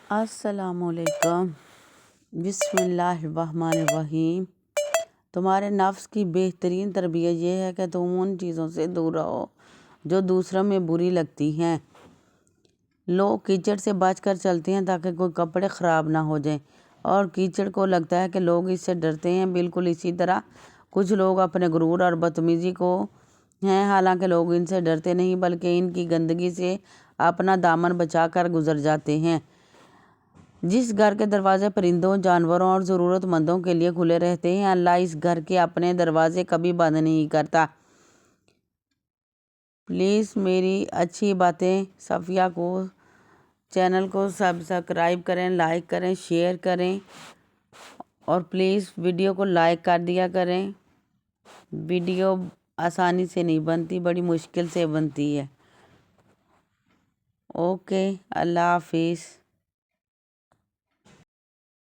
السلام علیکم۔ بسم اللہ الرحمن الرحیم۔ تمہارے نفس کی بہترین تربیت یہ ہے کہ تم ان چیزوں سے دور رہو جو دوسروں میں بری لگتی ہیں۔ لوگ کیچڑ سے بچ کر چلتے ہیں تاکہ کوئی کپڑے خراب نہ ہو جائیں، اور کیچڑ کو لگتا ہے کہ لوگ اس سے ڈرتے ہیں۔ بالکل اسی طرح کچھ لوگ اپنے غرور اور بدتمیزی کو ہیں، حالانکہ لوگ ان سے ڈرتے نہیں بلکہ ان کی گندگی سے اپنا دامن بچا کر گزر جاتے ہیں۔ جس گھر کے دروازے پرندوں، جانوروں اور ضرورت مندوں کے لیے کھلے رہتے ہیں، اللہ اس گھر کے اپنے دروازے کبھی بند نہیں کرتا۔ پلیز میری اچھی باتیں صفیہ کو چینل کو سبسکرائب کریں، لائک کریں، شیئر کریں، اور پلیز ویڈیو کو لائک کر دیا کریں۔ ویڈیو آسانی سے نہیں بنتی، بڑی مشکل سے بنتی ہے۔ اوکے، اللہ حافظ۔